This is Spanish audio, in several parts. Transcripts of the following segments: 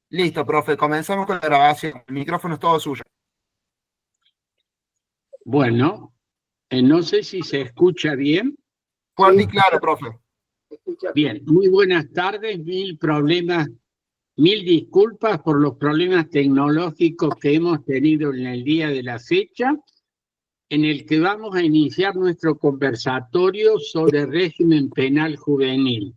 Listo, profe, comenzamos con la grabación. El micrófono es todo suyo. Bueno, no sé si se escucha bien. Fuerte y claro, profe. Bien, muy buenas tardes. Mil disculpas por los problemas tecnológicos que hemos tenido en el día de la fecha, en el que vamos a iniciar nuestro conversatorio sobre régimen penal juvenil.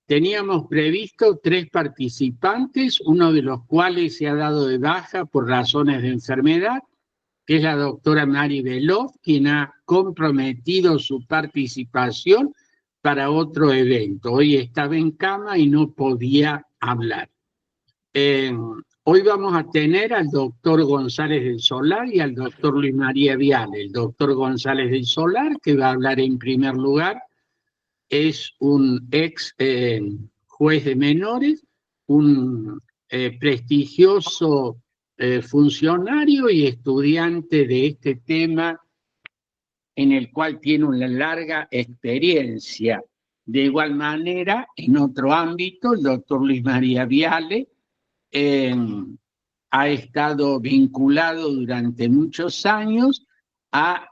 Teníamos previsto 3 participantes, uno de los cuales se ha dado de baja por razones de enfermedad, que es la doctora Mari Veloz, quien ha comprometido su participación para otro evento. Hoy estaba en cama y no podía hablar. Hoy vamos a tener al doctor González del Solar y al doctor Luis María Viale. El doctor González del Solar, que va a hablar en primer lugar, es un ex juez de menores, un prestigioso funcionario y estudiante de este tema, en el cual tiene una larga experiencia. De igual manera, en otro ámbito, el doctor Luis María Viale ha estado vinculado durante muchos años a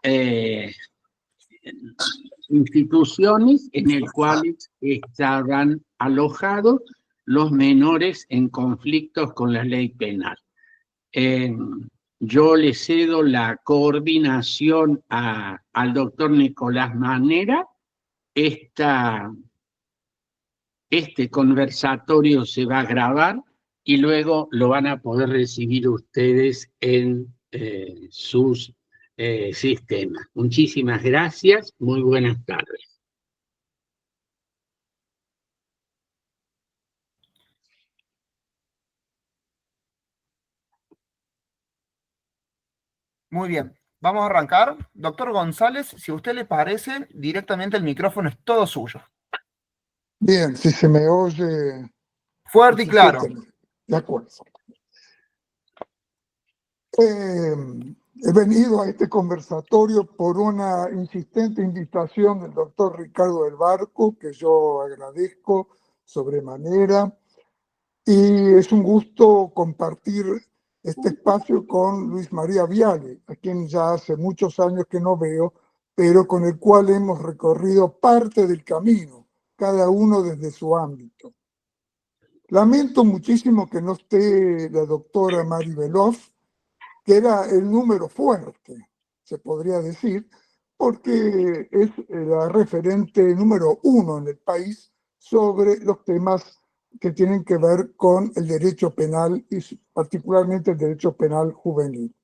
instituciones en las cuales estaban alojados los menores en conflictos con la ley penal. Yo le cedo la coordinación al doctor Nicolás Manera. Este conversatorio se va a grabar y luego lo van a poder recibir ustedes en sus sistemas. Muchísimas gracias, muy buenas tardes. Muy bien. Vamos a arrancar. Doctor González, si a usted le parece, directamente el micrófono es todo suyo. Bien, si se me oye... Fuerte y claro. De acuerdo. He venido a este conversatorio por una insistente invitación del doctor Ricardo del Barco, que yo agradezco sobremanera, y es un gusto compartir este espacio con Luis María Viale, a quien ya hace muchos años que no veo, pero con el cual hemos recorrido parte del camino, cada uno desde su ámbito. Lamento muchísimo que no esté la doctora Mari Veloz, que era el número fuerte, se podría decir, porque es la referente número 1 en el país sobre los temas que tienen que ver con el derecho penal y particularmente el derecho penal juvenil.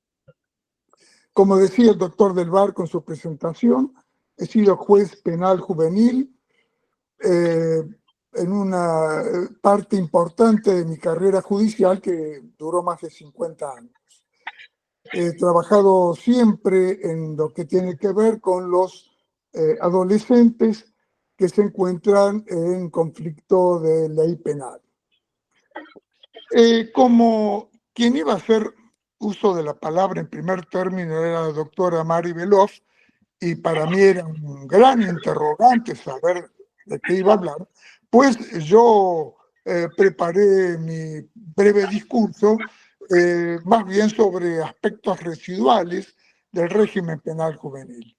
Como decía el doctor Del Barco en su presentación, he sido juez penal juvenil en una parte importante de mi carrera judicial que duró más de 50 años. He trabajado siempre en lo que tiene que ver con los adolescentes que se encuentran en conflicto de ley penal. Como quien iba a hacer uso de la palabra en primer término era la doctora Mari Veloz, y para mí era un gran interrogante saber de qué iba a hablar, pues yo preparé mi breve discurso más bien sobre aspectos residuales del régimen penal juvenil.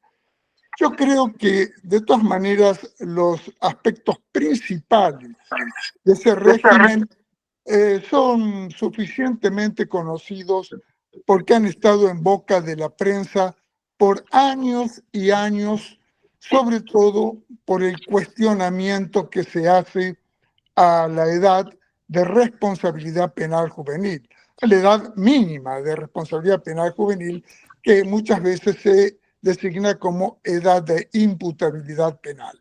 Yo creo que, de todas maneras, los aspectos principales de ese régimen son suficientemente conocidos porque han estado en boca de la prensa por años y años, sobre todo por el cuestionamiento que se hace a la edad de responsabilidad penal juvenil, a la edad mínima de responsabilidad penal juvenil, que muchas veces se designa como edad de imputabilidad penal.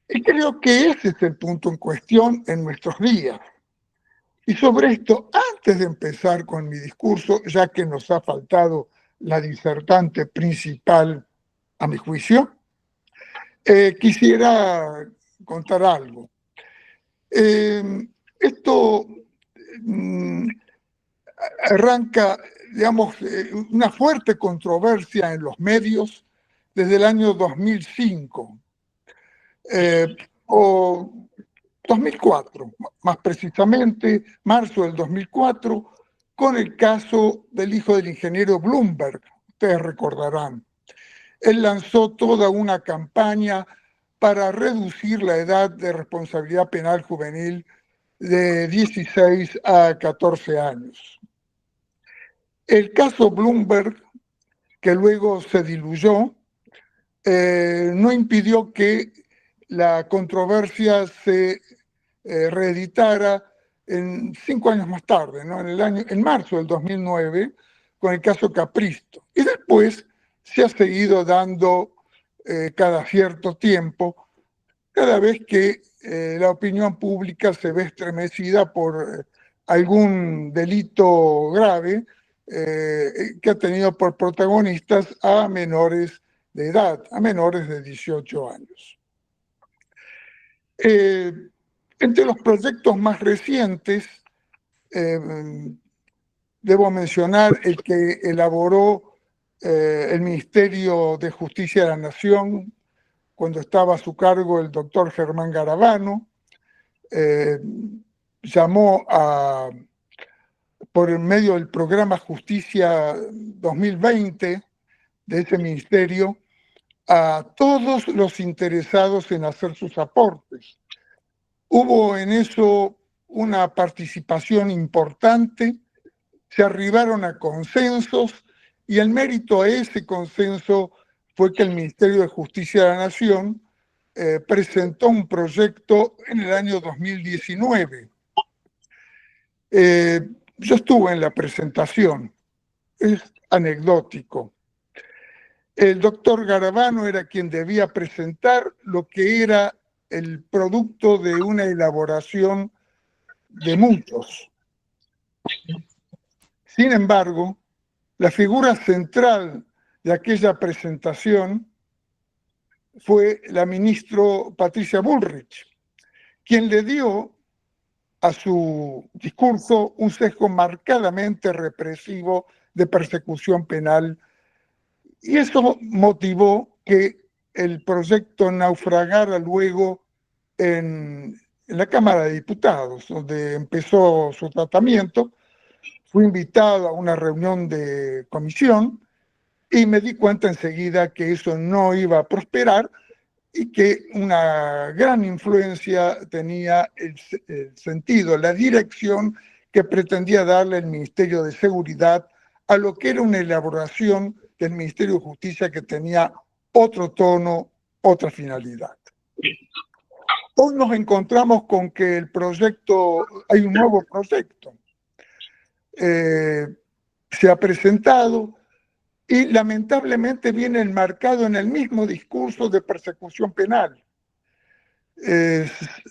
Y creo que ese es el punto en cuestión en nuestros días. Y sobre esto, antes de empezar con mi discurso, ya que nos ha faltado la disertante principal a mi juicio, quisiera contar algo. Esto arranca, digamos, una fuerte controversia en los medios desde el año 2005 o 2004, más precisamente marzo del 2004, con el caso del hijo del ingeniero Bloomberg. Ustedes recordarán. Él lanzó toda una campaña para reducir la edad de responsabilidad penal juvenil de 16 a 14 años. El caso Bloomberg, que luego se diluyó, no impidió que la controversia se reeditara 5 años más tarde, ¿no? En marzo del 2009, con el caso Capristo. Y después se ha seguido dando cada cierto tiempo, cada vez que la opinión pública se ve estremecida por algún delito grave que ha tenido por protagonistas a menores de edad, a menores de 18 años. Entre los proyectos más recientes, debo mencionar el que elaboró el Ministerio de Justicia de la Nación cuando estaba a su cargo el doctor Germán Garabano. Llamó por el medio del programa Justicia 2020 de ese ministerio a todos los interesados en hacer sus aportes. Hubo en eso una participación importante, se arribaron a consensos y el mérito a ese consenso fue que el Ministerio de Justicia de la Nación presentó un proyecto en el año 2019. Yo estuve en la presentación, es anecdótico. El doctor Garabano era quien debía presentar lo que era el producto de una elaboración de muchos. Sin embargo, la figura central de aquella presentación fue la ministra Patricia Bullrich, quien le dio a su discurso un sesgo marcadamente represivo de persecución penal, y eso motivó que el proyecto naufragara luego en la Cámara de Diputados, donde empezó su tratamiento. Fui invitado a una reunión de comisión y me di cuenta enseguida que eso no iba a prosperar y que una gran influencia tenía el sentido, la dirección que pretendía darle el Ministerio de Seguridad a lo que era una elaboración del Ministerio de Justicia que tenía otro tono, otra finalidad. Hoy nos encontramos con que hay un nuevo proyecto. Se ha presentado y lamentablemente viene enmarcado en el mismo discurso de persecución penal.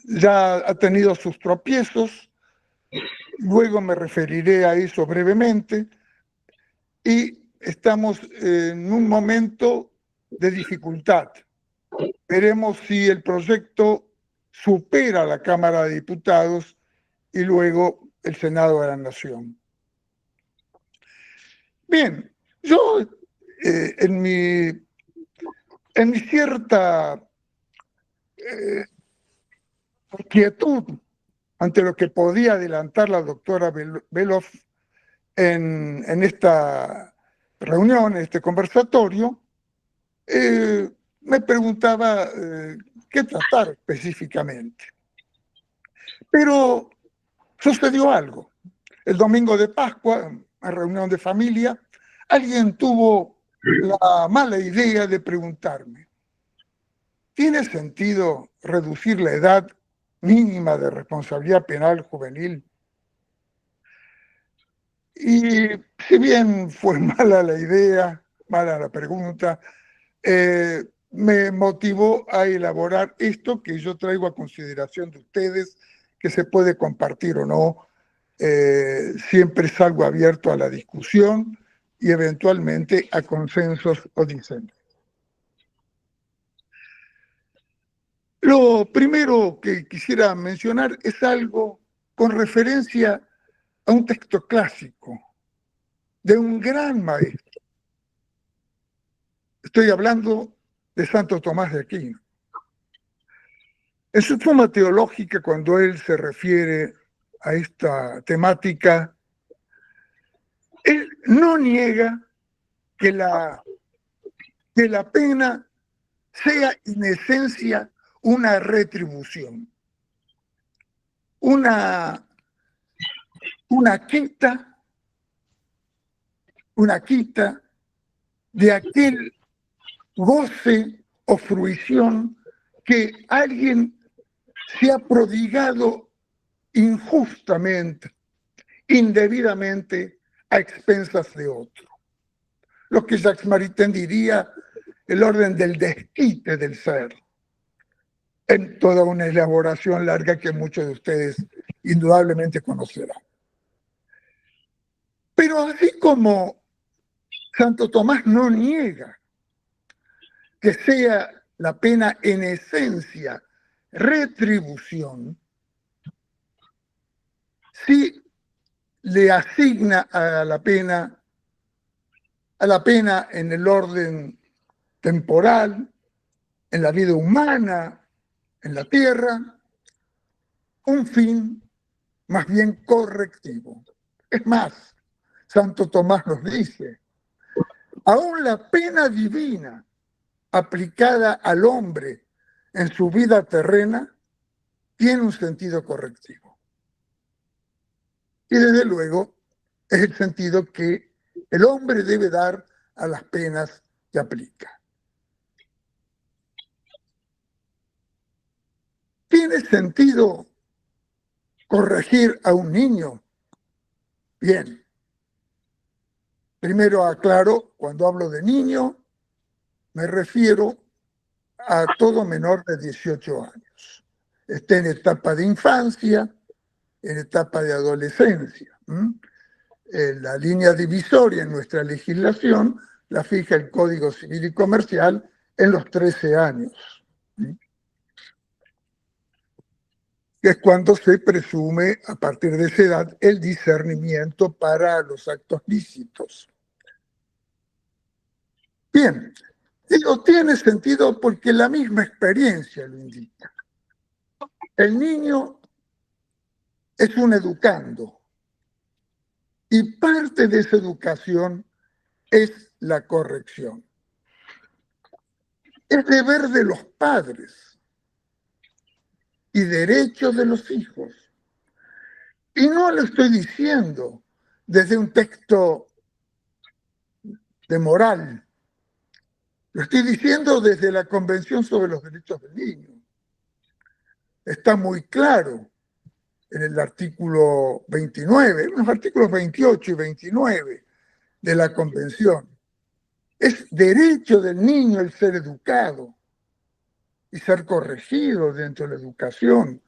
Ya ha tenido sus tropiezos, luego me referiré a eso brevemente, y estamos en un momento de dificultad. Veremos si el proyecto supera la Cámara de Diputados y luego el Senado de la Nación. Bien, yo en mi cierta inquietud ante lo que podía adelantar la doctora Beloff en esta reunión, en este conversatorio, me preguntaba qué tratar específicamente. Pero sucedió algo. El domingo de Pascua, en reunión de familia, alguien tuvo la mala idea de preguntarme: ¿tiene sentido reducir la edad mínima de responsabilidad penal juvenil? Y si bien fue mala la idea, mala la pregunta, me motivó a elaborar esto que yo traigo a consideración de ustedes, que se puede compartir o no. Siempre salgo abierto a la discusión y eventualmente a consensos o disensos. Lo primero que quisiera mencionar es algo con referencia a un texto clásico de un gran maestro. Estoy hablando de Santo Tomás de Aquino. En su suma teológica, cuando él se refiere a esta temática, él no niega que la pena sea en esencia una retribución, una quita de aquel goce o fruición que alguien se ha prodigado injustamente, indebidamente, a expensas de otro. Lo que Jacques Maritain diría el orden del desquite del ser, en toda una elaboración larga que muchos de ustedes indudablemente conocerán. Pero así como Santo Tomás no niega que sea la pena en esencia retribución, sí le asigna a la pena en el orden temporal, en la vida humana, en la tierra, un fin más bien correctivo. Es más, Santo Tomás nos dice, aún la pena divina aplicada al hombre en su vida terrena tiene un sentido correctivo. Y desde luego es el sentido que el hombre debe dar a las penas que aplica. ¿Tiene sentido corregir a un niño? Bien. Primero aclaro, cuando hablo de niño, me refiero a todo menor de 18 años. Esté en etapa de infancia, en etapa de adolescencia. La línea divisoria en nuestra legislación la fija el Código Civil y Comercial en los 13 años. Que es cuando se presume, a partir de esa edad, el discernimiento para los actos lícitos. Bien, digo, tiene sentido porque la misma experiencia lo indica. El niño es un educando y parte de esa educación es la corrección. Es deber de los padres y derecho de los hijos. Y no lo estoy diciendo desde un texto de moral, lo estoy diciendo desde la Convención sobre los Derechos del Niño. Está muy claro en el artículo 29, en los artículos 28 y 29 de la Convención. Es derecho del niño el ser educado y ser corregido dentro de la educación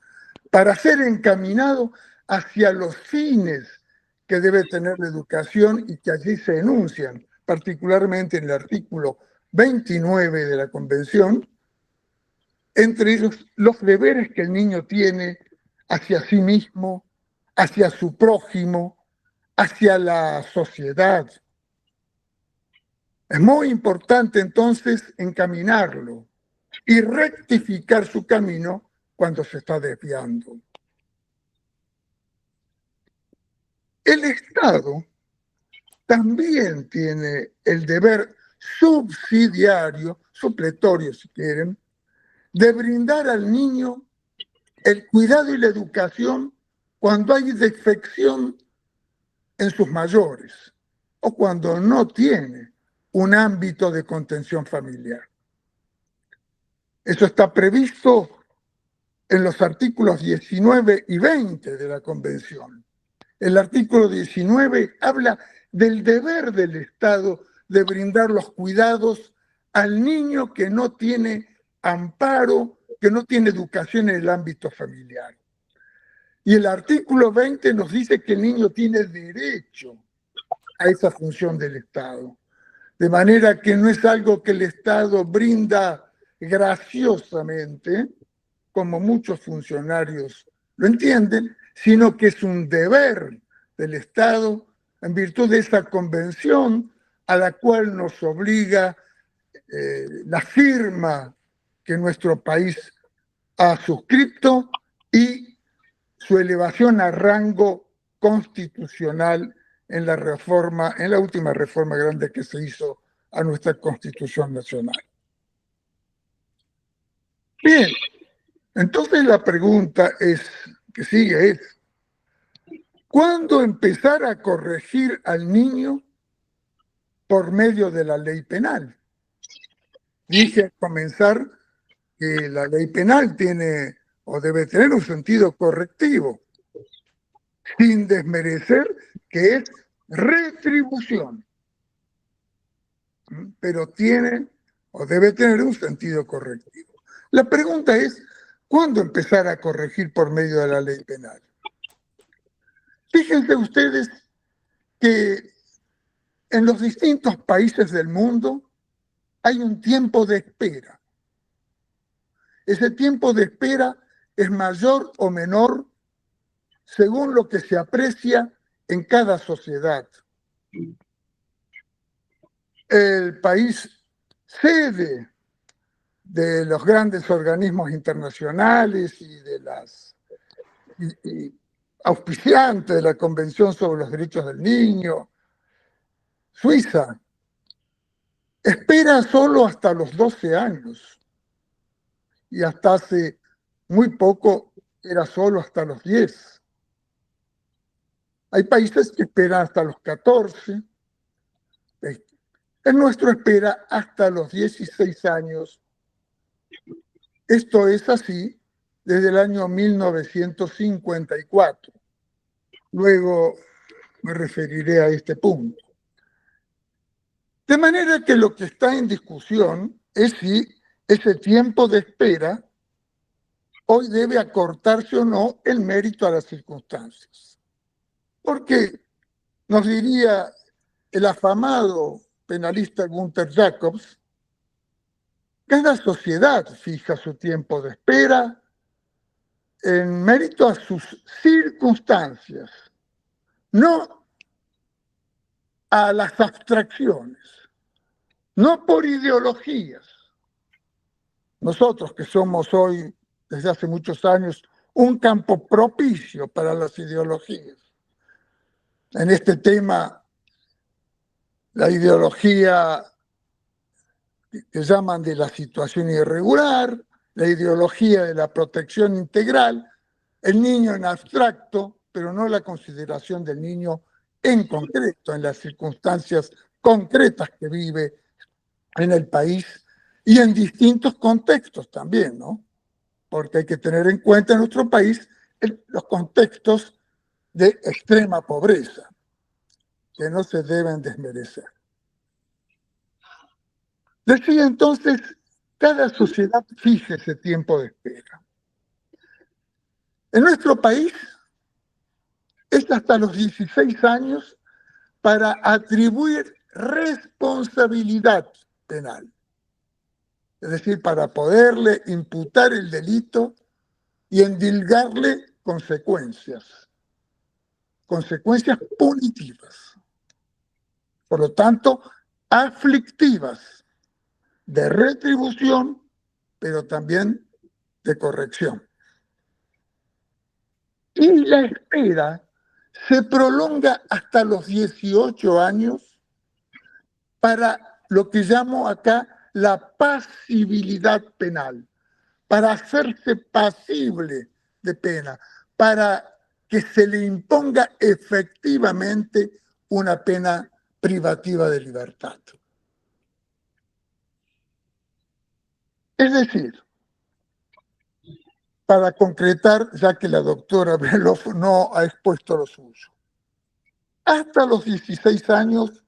para ser encaminado hacia los fines que debe tener la educación y que allí se enuncian, particularmente en el artículo 29 de la Convención, entre ellos los deberes que el niño tiene hacia sí mismo, hacia su prójimo, hacia la sociedad. Es muy importante entonces encaminarlo y rectificar su camino cuando se está desviando. El Estado también tiene el deber subsidiario, supletorio si quieren, de brindar al niño el cuidado y la educación cuando hay defección en sus mayores o cuando no tiene un ámbito de contención familiar. Eso está previsto en los artículos 19 y 20 de la Convención. El artículo 19 habla del deber del Estado de brindar los cuidados al niño que no tiene amparo, que no tiene educación en el ámbito familiar. Y el artículo 20 nos dice que el niño tiene derecho a esa función del Estado. De manera que no es algo que el Estado brinda graciosamente, como muchos funcionarios lo entienden, sino que es un deber del Estado en virtud de esa convención a la cual nos obliga la firma que nuestro país ha suscrito y su elevación a rango constitucional en la última reforma grande que se hizo a nuestra Constitución Nacional. Bien, entonces la pregunta que sigue es, ¿cuándo empezar a corregir al niño por medio de la ley penal? Dije al comenzar que la ley penal tiene o debe tener un sentido correctivo, sin desmerecer que es retribución, pero tiene o debe tener un sentido correctivo. La pregunta es, ¿cuándo empezar a corregir por medio de la ley penal? Fíjense ustedes que en los distintos países del mundo hay un tiempo de espera. Ese tiempo de espera es mayor o menor según lo que se aprecia en cada sociedad. El país sede de los grandes organismos internacionales y de las auspiciantes de la Convención sobre los Derechos del Niño, Suiza, espera solo hasta los 12 años y hasta hace muy poco era solo hasta los 10. Hay países que esperan hasta los 14. El nuestro espera hasta los 16 años. Esto es así desde el año 1954. Luego me referiré a este punto. De manera que lo que está en discusión es si ese tiempo de espera hoy debe acortarse o no en mérito a las circunstancias. Porque nos diría el afamado penalista Gunther Jacobs, cada sociedad fija su tiempo de espera en mérito a sus circunstancias, no a las abstracciones, no por ideologías. Nosotros que somos hoy, desde hace muchos años, un campo propicio para las ideologías. En este tema, la ideología que llaman de la situación irregular, la ideología de la protección integral, el niño en abstracto, pero no la consideración del niño en concreto, en las circunstancias concretas que vive en el país y en distintos contextos también, ¿no? Porque hay que tener en cuenta en nuestro país los contextos de extrema pobreza, que no se deben desmerecer. Decía entonces, cada sociedad fija ese tiempo de espera. En nuestro país es hasta los 16 años para atribuir responsabilidad penal. Es decir, para poderle imputar el delito y endilgarle consecuencias punitivas. Por lo tanto, aflictivas, de retribución, pero también de corrección. Y la espera se prolonga hasta los 18 años para lo que llamo acá la pasibilidad penal, para hacerse pasible de pena, para que se le imponga efectivamente una pena privativa de libertad. Es decir, para concretar, ya que la doctora Beloff no ha expuesto lo suyo, hasta los 16 años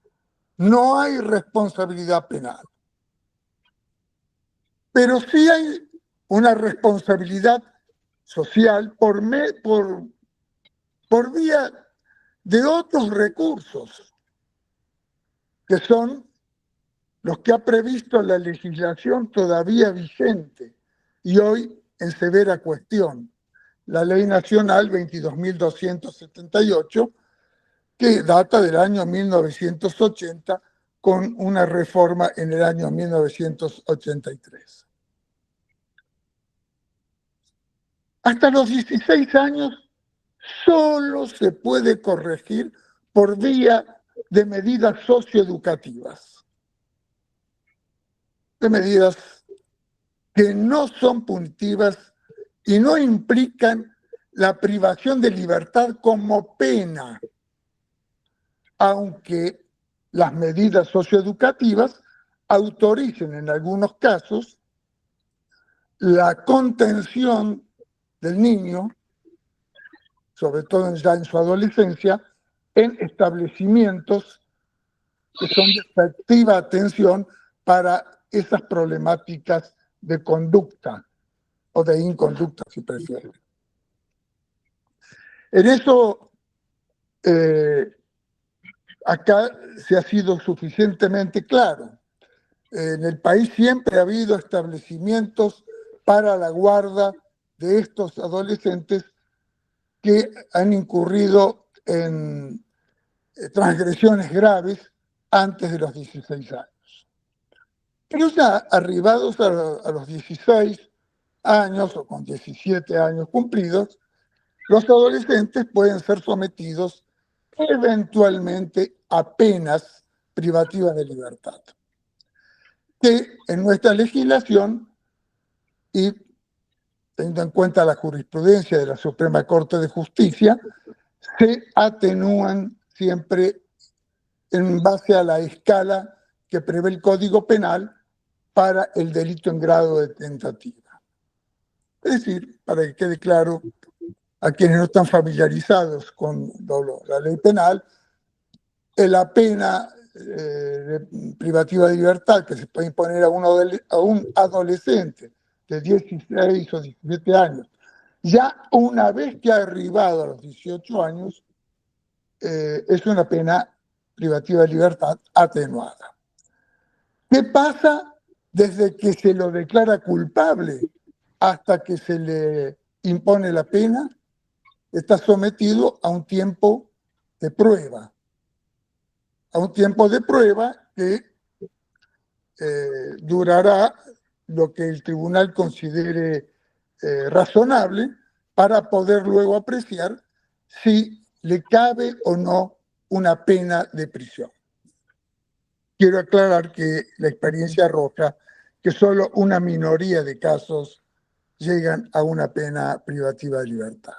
no hay responsabilidad penal, pero sí hay una responsabilidad social por vía de otros recursos, que son los que ha previsto la legislación todavía vigente y hoy en severa cuestión, la Ley Nacional 22.278, que data del año 1980 con una reforma en el año 1983. Hasta los 16 años solo se puede corregir por vía de medidas socioeducativas, de medidas que no son punitivas y no implican la privación de libertad como pena, aunque las medidas socioeducativas autoricen en algunos casos la contención del niño, sobre todo ya en su adolescencia, en establecimientos que son de efectiva atención para esas problemáticas de conducta o de inconducta, si prefieren. En eso, acá se ha sido suficientemente claro. En el país siempre ha habido establecimientos para la guarda de estos adolescentes que han incurrido en transgresiones graves antes de los 16 años. Pero ya arribados a los 16 años o con 17 años cumplidos, los adolescentes pueden ser sometidos eventualmente a penas privativas de libertad, que en nuestra legislación, y teniendo en cuenta la jurisprudencia de la Suprema Corte de Justicia, se atenúan siempre en base a la escala que prevé el Código Penal para el delito en grado de tentativa. Es decir, para que quede claro a quienes no están familiarizados con la ley penal, la pena privativa de libertad que se puede imponer a un adolescente de 16 o 17 años, ya una vez que ha arribado a los 18 años, es una pena privativa de libertad atenuada. ¿Qué pasa desde que se lo declara culpable hasta que se le impone la pena? Está sometido a un tiempo de prueba, que durará lo que el tribunal considere razonable para poder luego apreciar si le cabe o no una pena de prisión. Quiero aclarar que la experiencia arroja que solo una minoría de casos llegan a una pena privativa de libertad.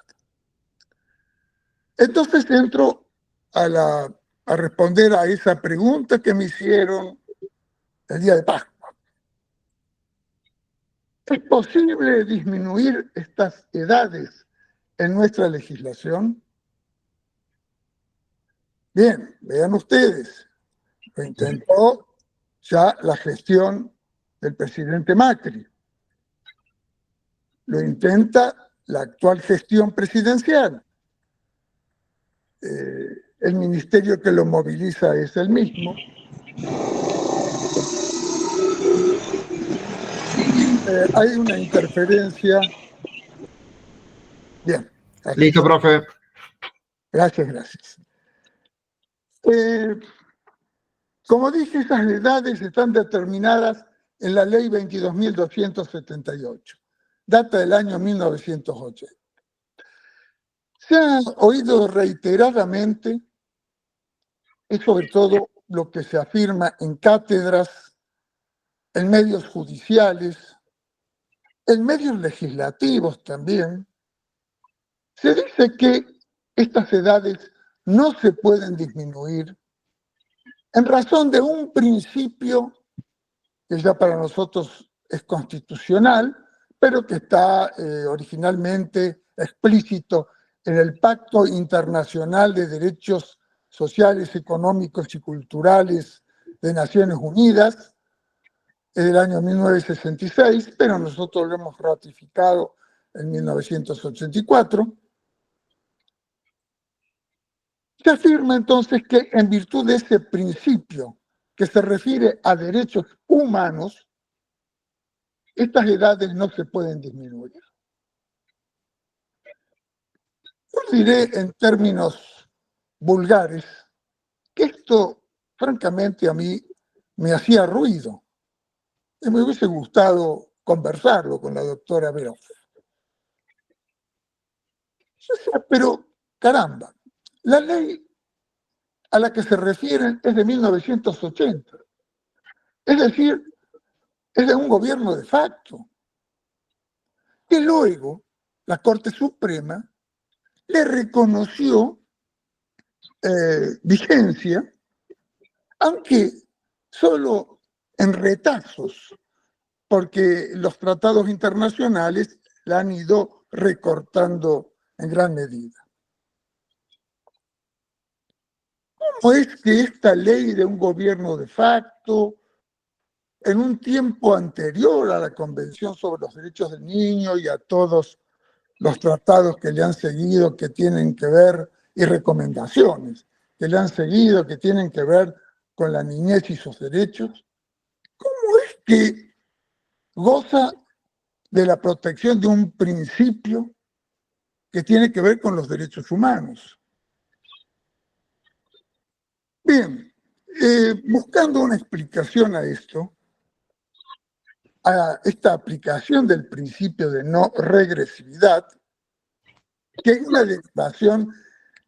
Entonces entro a responder a esa pregunta que me hicieron el día de Pascua. ¿Es posible disminuir estas edades en nuestra legislación? Bien, vean ustedes, lo intentó ya la gestión del presidente Macri, lo intenta la actual gestión presidencial. El ministerio que lo moviliza es el mismo. Hay una interferencia. Bien. Gracias. Listo, profe. Gracias. Como dije, esas edades están determinadas en la ley 22.278, data del año 1980. Se ha oído reiteradamente, y sobre todo lo que se afirma en cátedras, en medios judiciales, en medios legislativos también, se dice que estas edades no se pueden disminuir en razón de un principio que ya para nosotros es constitucional, pero que está originalmente explícito en el Pacto Internacional de Derechos Sociales, Económicos y Culturales de Naciones Unidas, del año 1966, pero nosotros lo hemos ratificado en 1984. Se afirma entonces que en virtud de ese principio que se refiere a derechos humanos, estas edades no se pueden disminuir. Yo diré en términos vulgares que esto, francamente, a mí me hacía ruido. Y me hubiese gustado conversarlo con la doctora Beloff. Pero, caramba, la ley a la que se refieren es de 1980. Es decir, es de un gobierno de facto, que luego la Corte Suprema le reconoció vigencia, aunque solo en retazos, porque los tratados internacionales la han ido recortando en gran medida. ¿Cómo es que esta ley de un gobierno de facto, en un tiempo anterior a la Convención sobre los Derechos del Niño y a todos los tratados que le han seguido, que tienen que ver, y recomendaciones que le han seguido, que tienen que ver con la niñez y sus derechos, cómo es que goza de la protección de un principio que tiene que ver con los derechos humanos? Bien, buscando una explicación a esto, a esta aplicación del principio de no regresividad, que es una derivación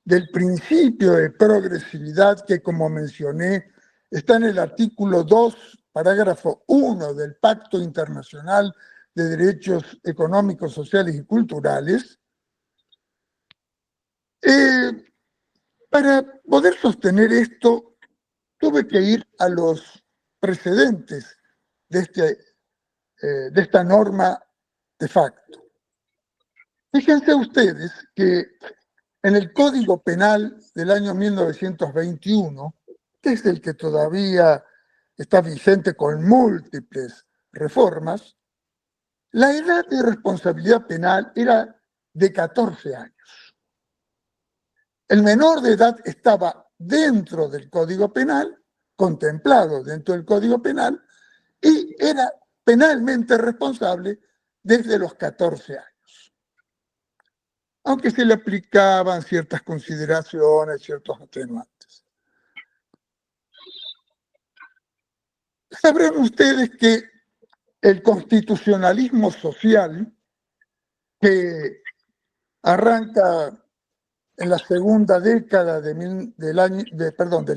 del principio de progresividad que, como mencioné, está en el artículo 2, parágrafo 1 del Pacto Internacional de Derechos Económicos, Sociales y Culturales. Para poder sostener esto, tuve que ir a los precedentes de esta norma de facto. Fíjense ustedes que en el Código Penal del año 1921, que es el que todavía está vigente con múltiples reformas, la edad de responsabilidad penal era de 14 años. El menor de edad estaba dentro del Código Penal, contemplado dentro del Código Penal, y era penalmente responsable desde los 14 años. Aunque se le aplicaban ciertas consideraciones, ciertos atenuantes. Sabrán ustedes que el constitucionalismo social, que arranca en la segunda década del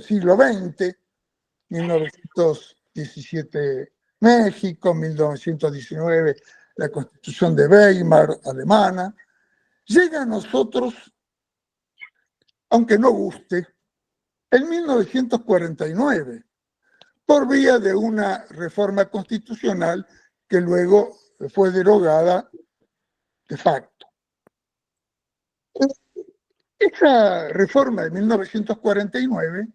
siglo XX, 1917 México, 1919 la Constitución de Weimar alemana, llega a nosotros, aunque no guste, en 1949, por vía de una reforma constitucional que luego fue derogada de facto. Esa reforma de 1949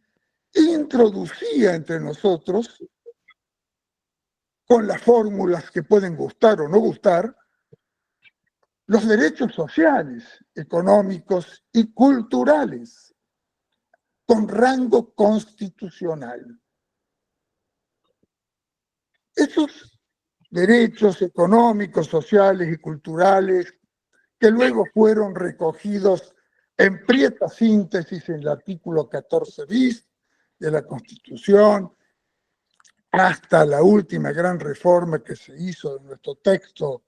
introducía entre nosotros, con las fórmulas que pueden gustar o no gustar, los derechos sociales, económicos y culturales, con rango constitucional. Esos derechos económicos, sociales y culturales, que luego fueron recogidos en prieta síntesis en el artículo 14 bis de la Constitución, hasta la última gran reforma que se hizo de nuestro texto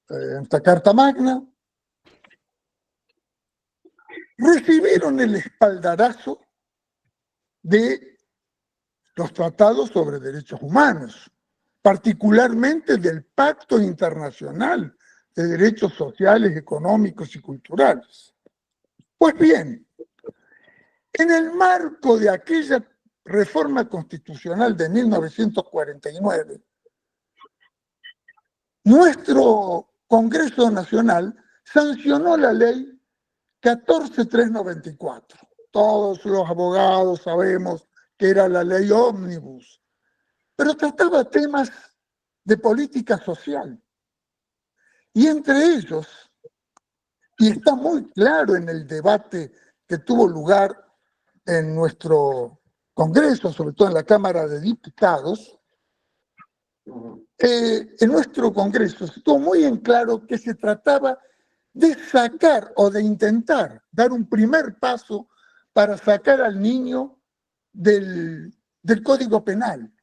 en esta Carta Magna, recibieron el espaldarazo de los tratados sobre derechos humanos, particularmente del Pacto Internacional de Derechos Sociales, Económicos y Culturales. Pues bien, en el marco de aquella reforma constitucional de 1949, nuestro Congreso Nacional sancionó la ley 14394. Todos los abogados sabemos que era la ley ómnibus, pero trataba temas de política social. Y entre ellos, y está muy claro en el debate que tuvo lugar en nuestro Congreso, sobre todo en la Cámara de Diputados, en nuestro Congreso estuvo muy en claro que se trataba de sacar o de intentar dar un primer paso para sacar al niño del Código Penal,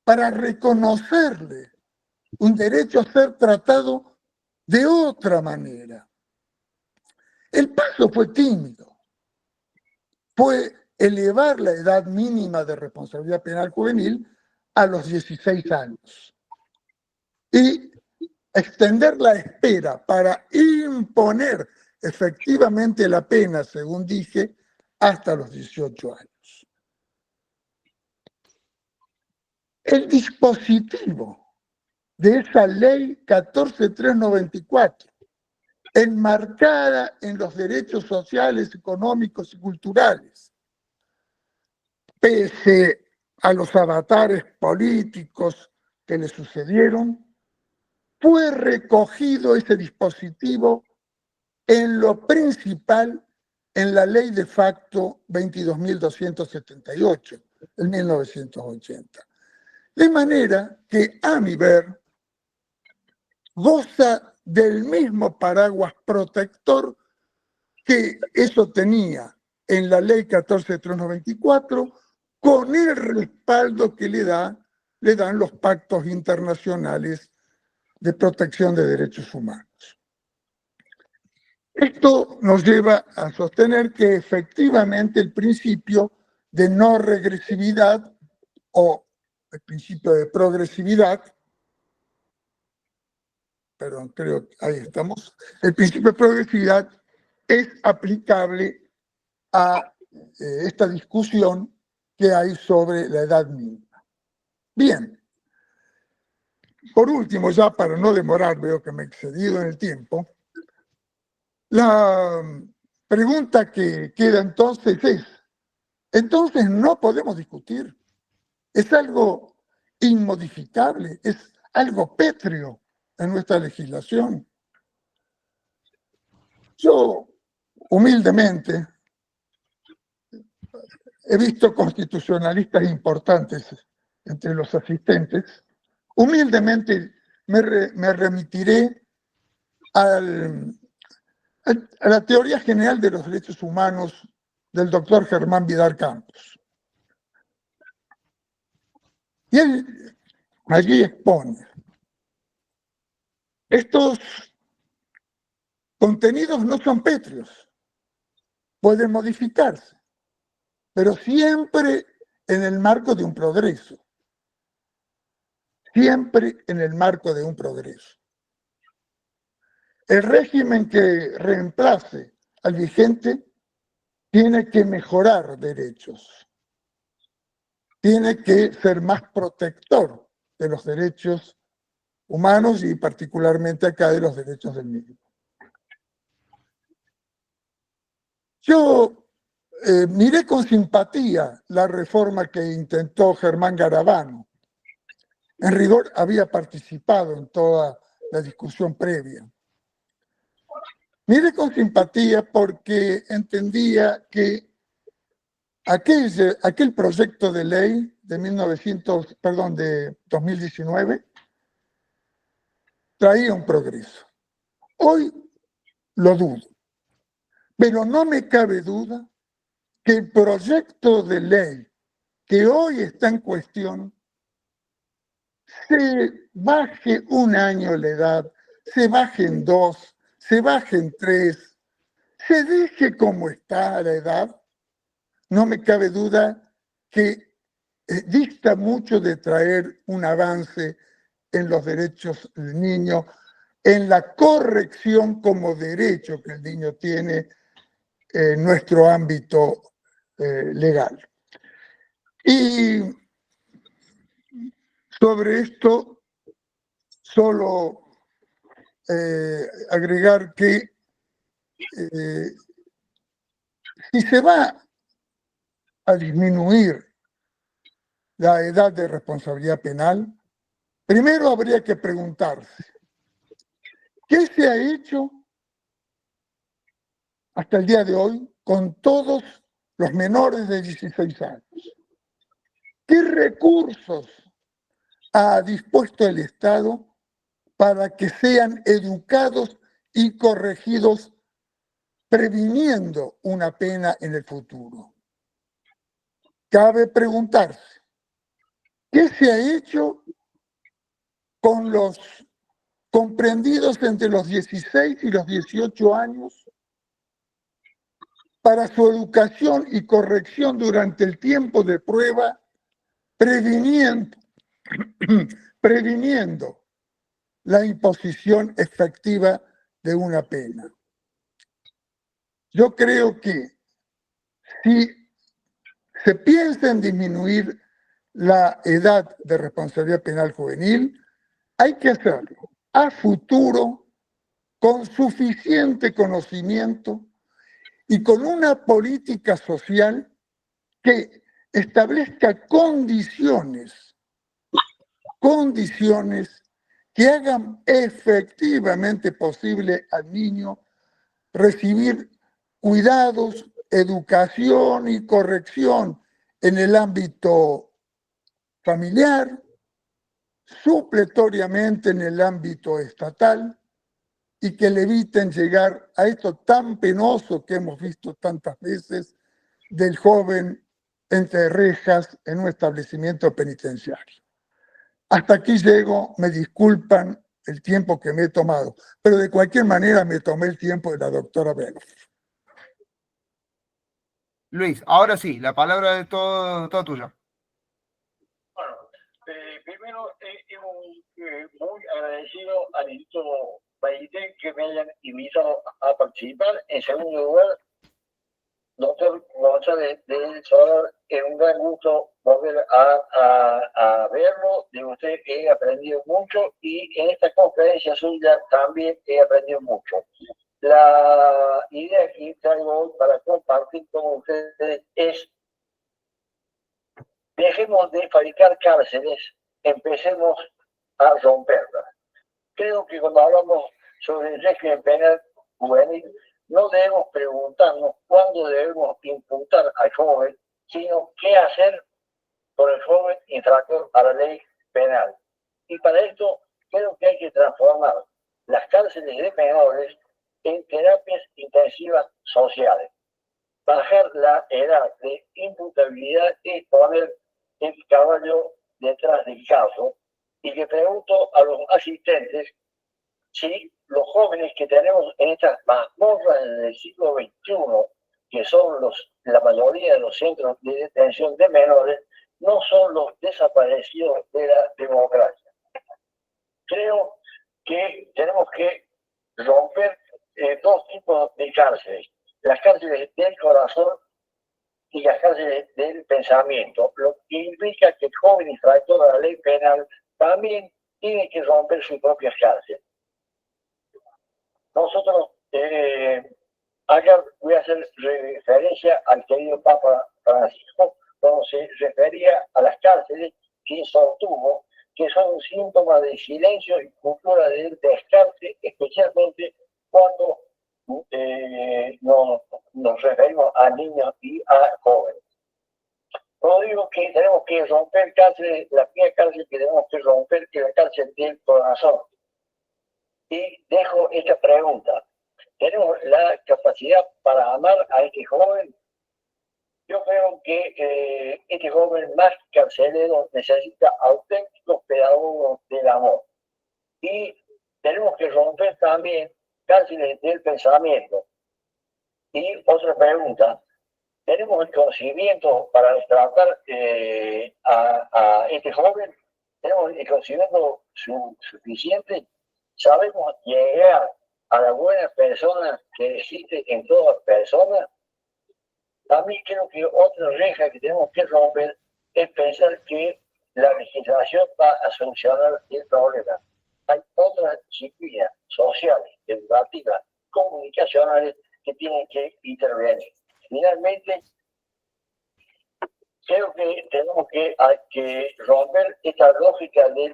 para reconocerle un derecho a ser tratado de otra manera, El paso fue tímido. Fue elevar la edad mínima de responsabilidad penal juvenil a los 16 años y extender la espera para imponer efectivamente la pena, según dije, hasta los 18 años. El dispositivo de esa ley 14394, enmarcada en los derechos sociales, económicos y culturales, pese a los avatares políticos que le sucedieron, fue recogido ese dispositivo en lo principal en la ley de facto 22.278, en 1980. De manera que, a mi ver, goza del mismo paraguas protector que eso tenía en la ley 14.394, con el respaldo que le dan los pactos internacionales de protección de derechos humanos. Esto nos lleva a sostener que efectivamente el principio de no regresividad o el principio de progresividad, perdón, creo que ahí estamos, el principio de progresividad es aplicable a esta discusión que hay sobre la edad mínima. Bien, por último, ya para no demorar, veo que me he excedido en el tiempo, la pregunta que queda entonces es, entonces no podemos discutir, es algo inmodificable, es algo pétreo en nuestra legislación. Yo, humildemente, he visto constitucionalistas importantes entre los asistentes. Humildemente me remitiré a la teoría general de los derechos humanos del doctor Germán Vidal Campos. Y él allí expone, estos contenidos no son pétreos, pueden modificarse, pero siempre en el marco de un progreso. Siempre en el marco de un progreso. El régimen que reemplace al vigente tiene que mejorar derechos. Tiene que ser más protector de los derechos humanos y particularmente acá de los derechos del niño. Yo miré con simpatía la reforma que intentó Germán Garabano. En rigor había participado en toda la discusión previa. Miré con simpatía porque entendía que aquel proyecto de ley de 2019 traía un progreso. Hoy lo dudo, pero no me cabe duda que el proyecto de ley que hoy está en cuestión se baje 1 año la edad, se baje en 2, se baje en 3, se deje como está la edad, no me cabe duda que dista mucho de traer un avance en los derechos del niño, en la corrección como derecho que el niño tiene en nuestro ámbito legal. Y sobre esto, solo agregar que si se va a disminuir la edad de responsabilidad penal, primero habría que preguntarse, ¿qué se ha hecho hasta el día de hoy con todos los menores de 16 años? ¿Qué recursos ha dispuesto el Estado para que sean educados y corregidos previniendo una pena en el futuro? Cabe preguntarse, ¿qué se ha hecho con los comprendidos entre los 16 y los 18 años para su educación y corrección durante el tiempo de prueba, previniendo la imposición efectiva de una pena. Yo creo que si se piensa en disminuir la edad de responsabilidad penal juvenil, hay que hacerlo a futuro con suficiente conocimiento y con una política social que establezca condiciones que hagan efectivamente posible al niño recibir cuidados, educación y corrección en el ámbito familiar, supletoriamente en el ámbito estatal, y que le eviten llegar a esto tan penoso que hemos visto tantas veces del joven entre rejas en un establecimiento penitenciario. Hasta aquí llego, me disculpan el tiempo que me he tomado, pero de cualquier manera me tomé el tiempo de la doctora Veloz. Luis, ahora sí, la palabra es toda tuya. Bueno, primero muy agradecido al Instituto Bailite que me hayan invitado a participar. En segundo lugar, doctor González del Solar, es un gran gusto volver a verlo. De usted he aprendido mucho y en esta conferencia suya también he aprendido mucho. La idea que traigo hoy para compartir con ustedes es: dejemos de fabricar cárceles, empecemos a romperlas. Creo que cuando hablamos sobre el régimen penal juvenil, no debemos preguntarnos cuándo debemos imputar al joven, sino qué hacer por el joven infractor a la ley penal. Y para esto creo que hay que transformar las cárceles de menores en terapias intensivas sociales. Bajar la edad de imputabilidad y poner el caballo detrás del caso. Y le pregunto a los asistentes si los jóvenes que tenemos en estas mazmorras del siglo XXI, que son la mayoría de los centros de detención de menores, no son los desaparecidos de la democracia. Creo que tenemos que romper dos tipos de cárceles: las cárceles del corazón y las cárceles del pensamiento, lo que implica que el joven infractor de la ley penal también tiene que romper sus propias cárceles. Nosotros, acá voy a hacer referencia al querido Papa Francisco, cuando se refería a las cárceles que sostuvo que son un síntoma de silencio y cultura del descarte, especialmente cuando nos referimos a niños y a jóvenes. No digo que tenemos que romper cárceles, la primera cárcel que tenemos que romper es la cárcel del corazón. Y dejo esta pregunta: ¿tenemos la capacidad para amar a este joven? Yo creo que este joven más carcelero necesita auténticos pedagogos del amor. Y tenemos que romper también cárceles del pensamiento. Y otra pregunta: ¿tenemos el conocimiento para tratar a este joven? ¿Tenemos el conocimiento suficiente? ¿Sabemos llegar a la buena persona que existe en todas las personas? También creo que otra reja que tenemos que romper es pensar que la legislación va a solucionar el problema. Hay otras disciplinas sociales, educativas, comunicacionales que tienen que intervenir. Finalmente, creo que tenemos que romper esta lógica del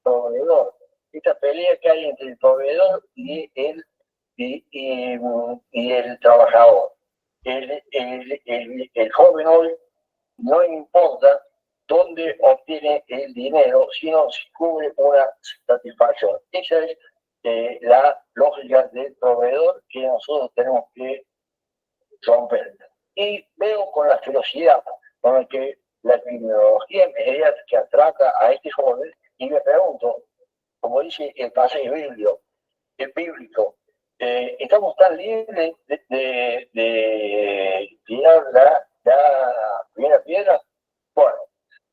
proveedor, esta pelea que hay entre el proveedor y el trabajador. El joven hoy no importa dónde obtiene el dinero, sino si cubre una satisfacción. Esa es la lógica del proveedor que nosotros tenemos que romper. Y veo con la velocidad con la que la tecnología mediática trata a este joven, y me pregunto, como dice el pasaje bíblico, estamos tan libres de la primera piedra. Bueno,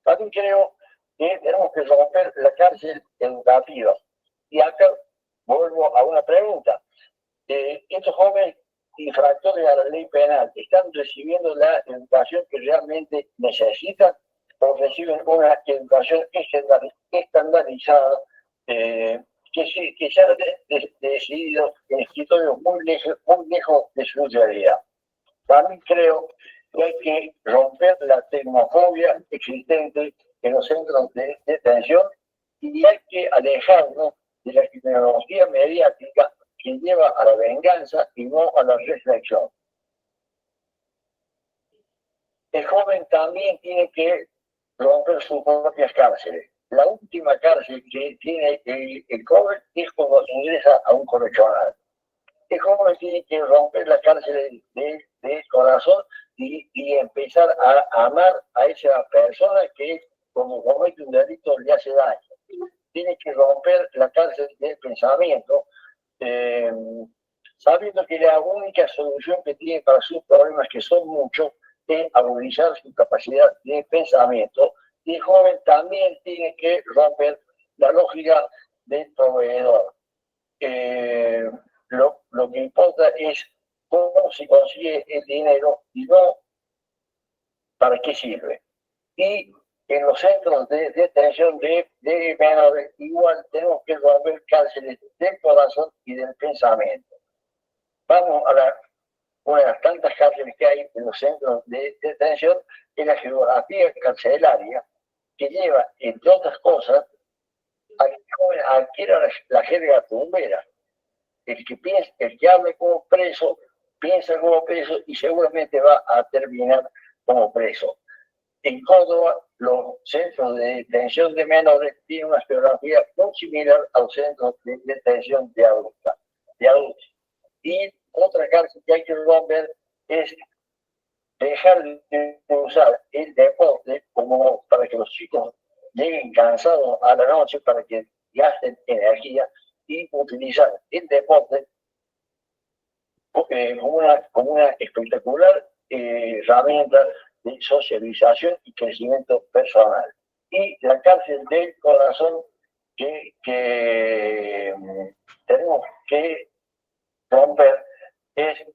también creo que tenemos que romper la cárcel educativa. Y acá vuelvo a una pregunta. Estos jóvenes infractores a la ley penal están recibiendo la educación que realmente necesitan o reciben una educación estandarizada que se ha decidido en escritorios muy lejos de su realidad. También creo que hay que romper la tecnofobia existente en los centros de detención y hay que alejarnos de la criminología mediática que lleva a la venganza y no a la reflexión. El joven también tiene que romper sus propias cárceles. La última cárcel que tiene el joven es cuando ingresa a un correccional. El joven tiene que romper la cárcel del corazón y empezar a amar a esa persona que como comete un delito le hace daño. Tiene que romper la cárcel del pensamiento, sabiendo que la única solución que tiene para sus problemas, que son muchos, es agudizar su capacidad de pensamiento. Y el joven también tiene que romper la lógica del proveedor. Lo que importa es cómo se consigue el dinero y no para qué sirve. Y en los centros de detención de menores, igual tenemos que romper cárceles del corazón y del pensamiento. Vamos a una de las tantas cárceles que hay en los centros de detención, es la geografía carcelaria, que lleva, entre otras cosas, a que el joven adquiera la jerga tumbera. El que hable como preso, piensa como preso y seguramente va a terminar como preso. En Córdoba, los centros de detención de menores tienen una geografía muy similar a los centros de detención de adultos. Y otra cárcel que hay que romper es dejar de usar el deporte como para que los chicos lleguen cansados a la noche para que gasten energía y utilizar el deporte como una espectacular herramienta de socialización y crecimiento personal. Y la cárcel del corazón que tenemos que romper es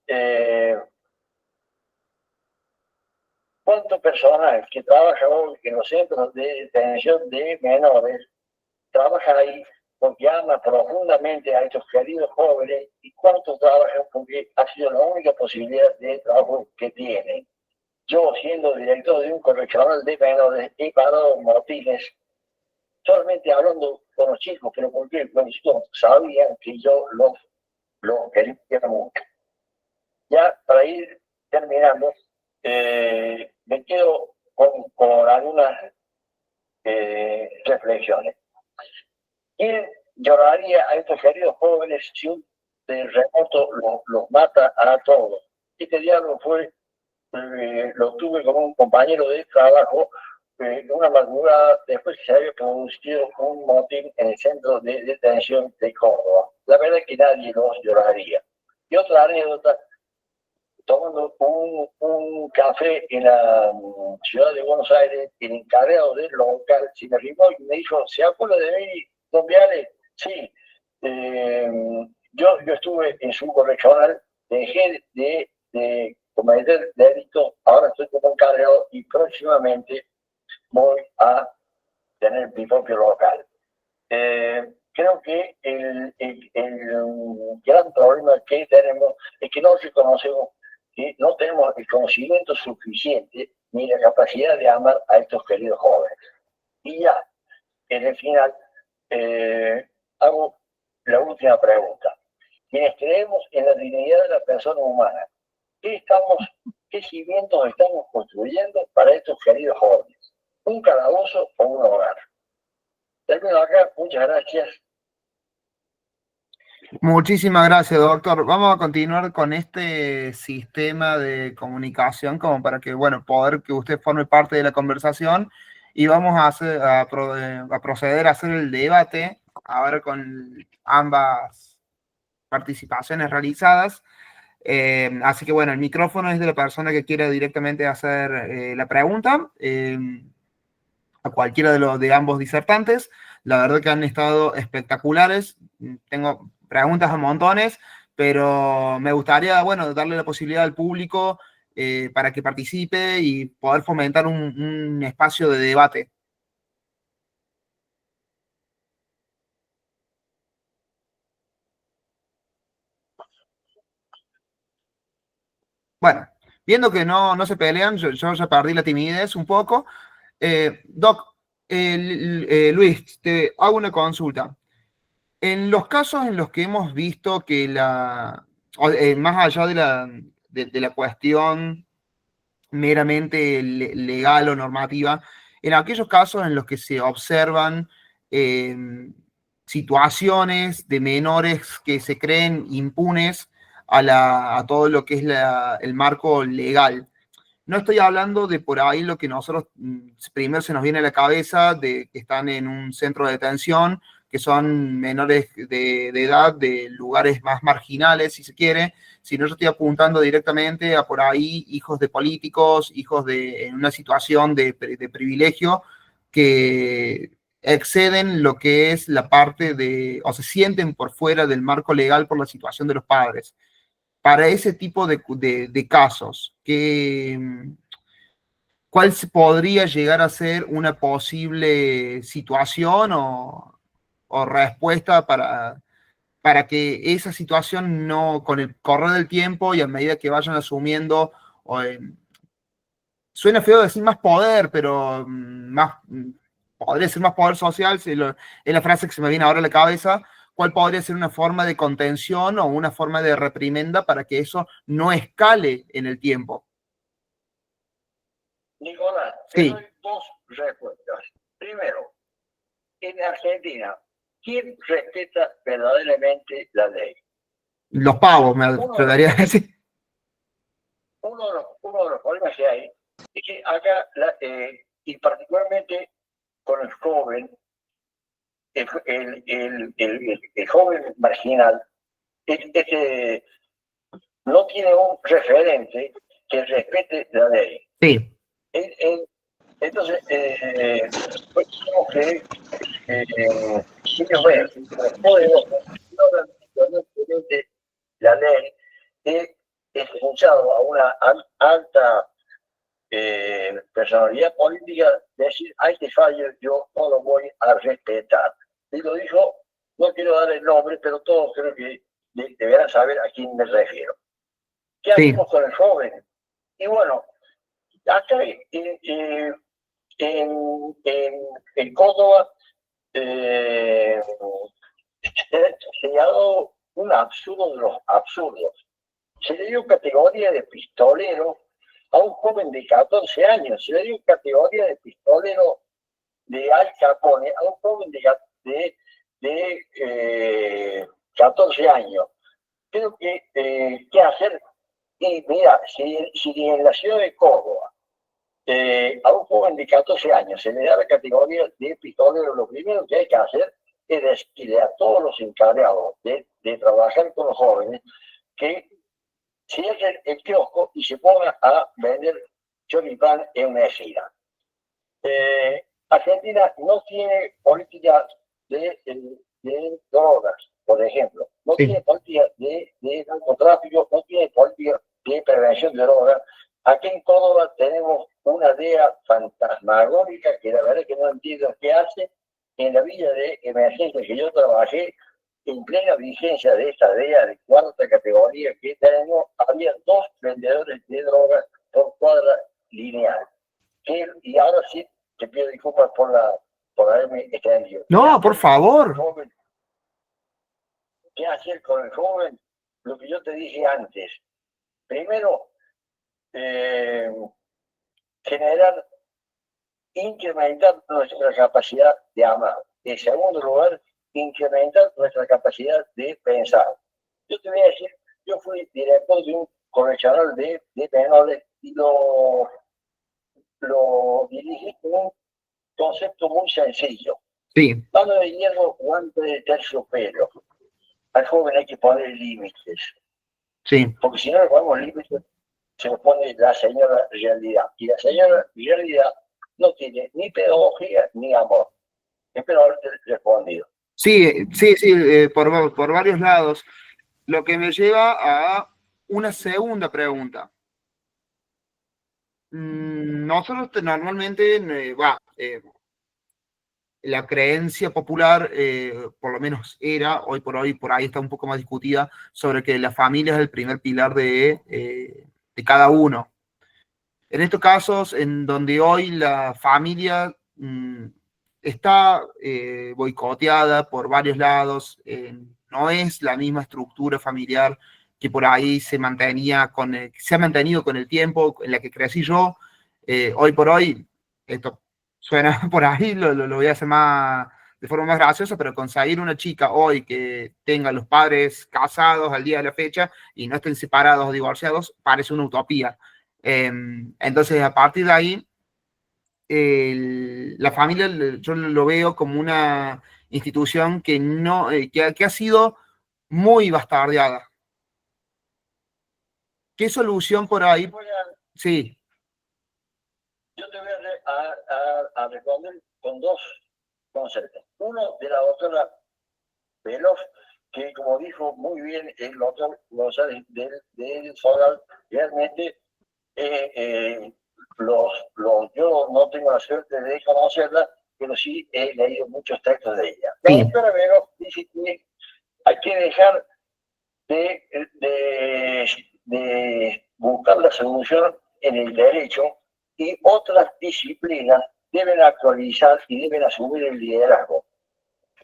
cuánto personal que trabaja hoy en los centros de detención de menores trabaja ahí porque ama profundamente a estos queridos jóvenes y cuántos trabajan porque ha sido la única posibilidad de trabajo que tienen. Yo, siendo director de un correccional de menores, he parado motines solamente hablando con los chicos, pero porque los chicos sabían que yo los quería mucho. Ya para ir terminando, me quedo con algunas reflexiones. ¿Quién lloraría a estos queridos jóvenes si un terremoto los mata a todos? Este diálogo lo tuve como un compañero de trabajo una madrugada después que se había producido un motín en el centro de detención de Córdoba. La verdad es que nadie los lloraría. Y otra anécdota, tomando un café en la ciudad de Buenos Aires, el encargado del local se me arrimó y me dijo, ¿se acuerda de mí, don Viale? Sí. Yo estuve en su correccional, dejé de cometer delitos, ahora estoy como encargado y próximamente voy a tener mi propio local. Creo que el gran problema que tenemos es que no reconocemos que no tenemos el conocimiento suficiente ni la capacidad de amar a estos queridos jóvenes. Y ya, en el final, hago la última pregunta. Quienes creemos en la dignidad de la persona humana, ¿qué cimientos estamos construyendo para estos queridos jóvenes? ¿Un calabozo o un hogar? Termino acá, muchas gracias. Muchísimas gracias, doctor. Vamos a continuar con este sistema de comunicación como para que, bueno, poder que usted forme parte de la conversación y vamos a proceder a hacer el debate ahora con ambas participaciones realizadas. Así que bueno, el micrófono es de la persona que quiera directamente hacer la pregunta a cualquiera de ambos disertantes. La verdad que han estado espectaculares. Tengo preguntas a montones, pero me gustaría, bueno, darle la posibilidad al público para que participe y poder fomentar un espacio de debate. Bueno, viendo que no se pelean, yo ya perdí la timidez un poco. Doc, Luis, te hago una consulta. En los casos en los que hemos visto que más allá de la cuestión meramente legal o normativa, en aquellos casos en los que se observan eh, situaciones de menores que se creen impunes a todo lo que es el marco legal. No estoy hablando de por ahí lo que nosotros primero se nos viene a la cabeza, de que están en un centro de detención, que son menores de edad, de lugares más marginales, si se quiere, sino yo estoy apuntando directamente a por ahí hijos de políticos, hijos en una situación de privilegio, que exceden lo que es la parte o se sienten por fuera del marco legal por la situación de los padres. Para ese tipo de casos, ¿cuál podría llegar a ser una posible situación o respuesta para que esa situación no, con el correr del tiempo y a medida que vayan asumiendo, suena feo decir más poder, pero podría ser más poder social, es la frase que se me viene ahora a la cabeza. ¿Cuál podría ser una forma de contención o una forma de reprimenda para que eso no escale en el tiempo? Nicolás, Sí. te doy dos respuestas. Primero, en Argentina, ¿quién respeta verdaderamente la ley? Los pavos, me atrevería a decir. Uno de los problemas que hay es que acá, y particularmente con el joven, el joven marginal, no tiene un referente que respete la ley. Sí. Entonces, pues tenemos que ellos ven los poderosos no respeten la ley, he escuchado a una alta personalidad política decir, hay que fallo, yo no lo voy a respetar. Y lo dijo, no quiero dar el nombre, pero todos creo que deberán saber a quién me refiero. ¿Qué hacemos con el joven? Y bueno, acá en Córdoba se ha dado un absurdo de los absurdos. Se le dio categoría de pistolero a un joven de 14 años. Se le dio categoría de pistolero de Al Capone a un joven de 14 años. Creo que, ¿qué hacer? Y mira, si en la ciudad de Córdoba a un joven de 14 años se le da la categoría de pistolero, lo primero que hay que hacer es decirle a todos los encargados de trabajar con los jóvenes que cierren el kiosco y se pongan a vender choripán en una esquina. Argentina no tiene política de drogas, por ejemplo. No tiene política de narcotráfico, no tiene política de prevención de drogas. Aquí en Córdoba tenemos una DEA fantasmagórica que la verdad que no entiendo qué hace. En la villa de emergencia que yo trabajé, en plena vigencia de esta DEA de cuarta categoría que tenemos, había 2 vendedores de drogas por cuadra lineal. Y ahora sí, te pido disculpas por haberme extendido. No, por favor. ¿Qué hacer con el joven? Lo que yo te dije antes. Primero, incrementar nuestra capacidad de amar. En segundo lugar, incrementar nuestra capacidad de pensar. Yo te voy a decir, yo fui director de un correccional de menores y lo dirigí con un concepto muy sencillo. Sí. Mano de hierro, guante de terciopelo. Al joven hay que poner límites. Sí, Porque si no le ponemos límites, se nos pone la señora realidad. Y la señora realidad no tiene ni pedagogía ni amor. Espero haberte respondido. sí, sí, sí, por varios lados. Lo que me lleva a una segunda pregunta. Nosotros normalmente, la creencia popular, por lo menos era, hoy por hoy, por ahí está un poco más discutida, sobre que la familia es el primer pilar de cada uno. En estos casos, en donde hoy la familia está boicoteada por varios lados, no es la misma estructura familiar que por ahí se ha mantenido con el tiempo, en la que crecí yo. Hoy por hoy, esto suena por ahí, lo voy a hacer de forma más graciosa, pero conseguir una chica hoy que tenga los padres casados al día de la fecha y no estén separados o divorciados, parece una utopía. Entonces, a partir de ahí, la familia yo lo veo como una institución que, no, que ha sido muy bastardeada. ¿Qué solución por ahí? Sí, Yo te voy a responder con dos conceptos. Uno de la doctora Veloz, que como dijo muy bien el doctor González del Solar, realmente yo no tengo la suerte de conocerla, pero sí he leído muchos textos de ella. La sí, doctora Veloz dice que hay que dejar de buscar la solución en el derecho y otras disciplinas deben actualizar y deben asumir el liderazgo.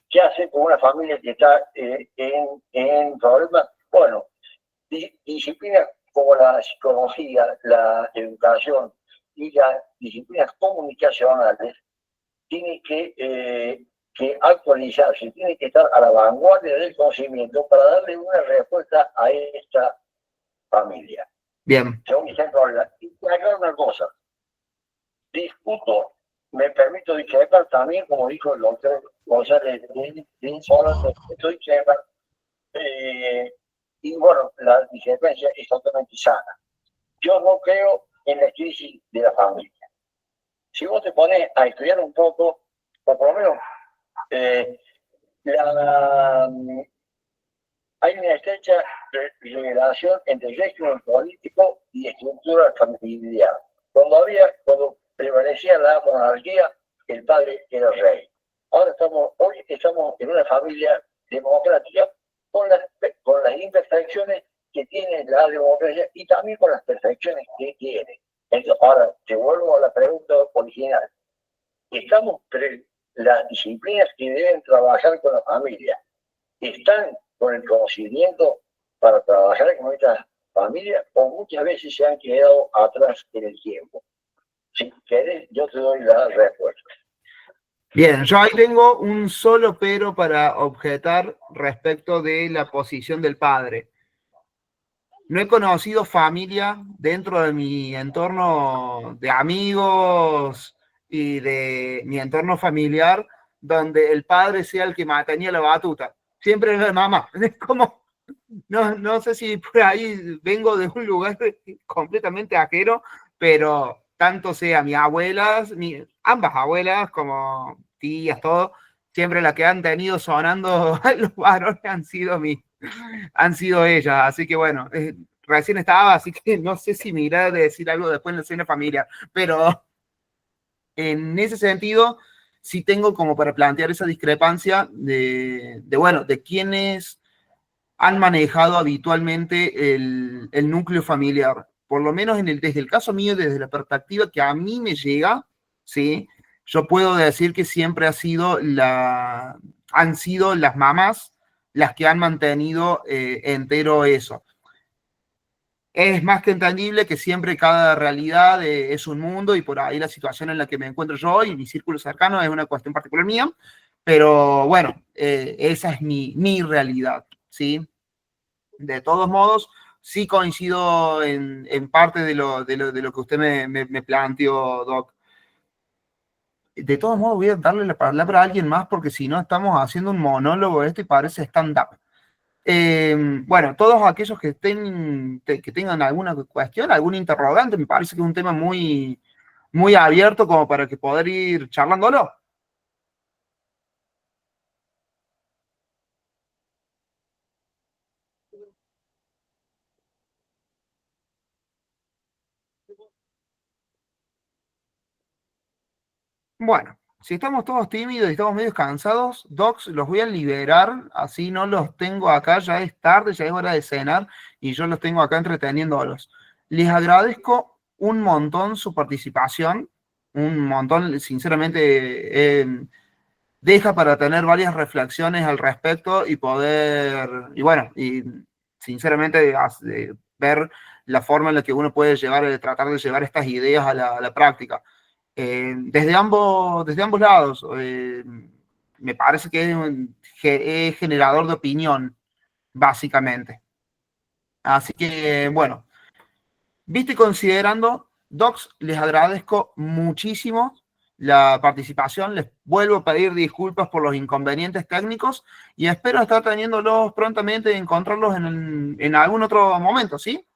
¿Qué hace con una familia que está en problemas? Bueno, disciplinas como la psicología, la educación y las disciplinas comunicacionales tienen que actualizarse, tienen que estar a la vanguardia del conocimiento para darle una respuesta a esta familia. bien, Según ejemplo, y aclarar una cosa, discuto, me permito discrepar también, como dijo el doctor González de Sola, estoy discrepar, y bueno, la discrepancia es totalmente sana. Yo no creo en la crisis de la familia. Si vos te pones a estudiar un poco, o por lo menos hay una estrecha relación entre el régimen político y estructura familiar. Cuando prevalecía la monarquía, el padre era el rey. Hoy estamos en una familia democrática con las imperfecciones que tiene la democracia y también con las perfecciones que tiene. Entonces, ahora te vuelvo a la pregunta original. Las disciplinas que deben trabajar con la familia están con el conocimiento para trabajar con estas familias o muchas veces se han quedado atrás en el tiempo. Si querés, yo te doy la respuesta. bien. Yo ahí tengo un solo pero para objetar respecto de la posición del padre. No he conocido familia dentro de mi entorno de amigos y de mi entorno familiar donde el padre sea el que mantenía la batuta. Siempre era la mamá. Es como, no sé si por ahí vengo de un lugar completamente ajeno, pero tanto sea mi abuelas, ambas abuelas como tías, todo, siempre las que han tenido sonando los varones han sido ellas. Así que bueno, recién estaba, así que no sé si me irá a decir algo después en la escena familiar, pero en ese sentido sí tengo como para plantear esa discrepancia bueno, de quienes han manejado habitualmente el núcleo familiar. Por lo menos desde el caso mío, desde la perspectiva que a mí me llega, ¿sí? Yo puedo decir que siempre han sido las mamás las que han mantenido entero eso. Es más que entendible que siempre cada realidad es un mundo y por ahí la situación en la que me encuentro yo y mi círculo cercano es una cuestión particular mía, pero bueno, esa es mi realidad, ¿sí? De todos modos, sí coincido en parte de lo que usted me planteó, Doc. De todos modos, voy a darle la palabra a alguien más porque si no estamos haciendo un monólogo esto y parece stand-up. Bueno, todos aquellos que, que tengan alguna cuestión, algún interrogante, me parece que es un tema muy, muy abierto como para que poder ir charlándolo. Bueno, si estamos todos tímidos y estamos medio cansados, Docs, los voy a liberar, así no los tengo acá, ya es tarde, ya es hora de cenar y yo los tengo acá entreteniéndolos. Les agradezco un montón su participación, un montón, sinceramente, deja para tener varias reflexiones al respecto y poder, y bueno, y sinceramente ver la forma en la que uno puede llevar, tratar de llevar estas ideas a la práctica. Desde ambos lados. Me parece que es generador de opinión, básicamente. Así que, bueno, visto y considerando, Docs, les agradezco muchísimo la participación. Les vuelvo a pedir disculpas por los inconvenientes técnicos y espero estar teniéndolos prontamente y encontrarlos en algún otro momento, ¿sí?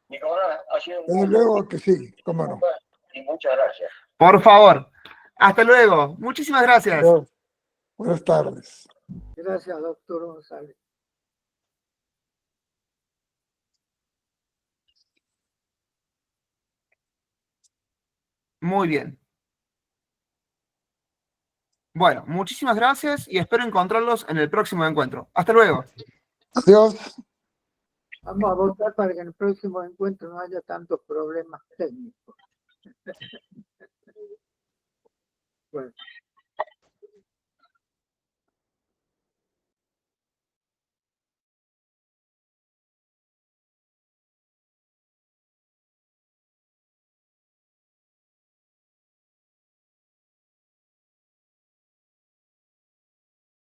Nicolás, ha sido un Desde gusto. luego que sí, cómo no. Y muchas gracias. Por favor. Hasta luego. Muchísimas gracias. Adiós. Buenas tardes. Gracias, doctor González. Muy bien. Bueno, muchísimas gracias y espero encontrarlos en el próximo encuentro. Hasta luego. Adiós. Vamos a votar para que en el próximo encuentro no haya tantos problemas técnicos. Bueno.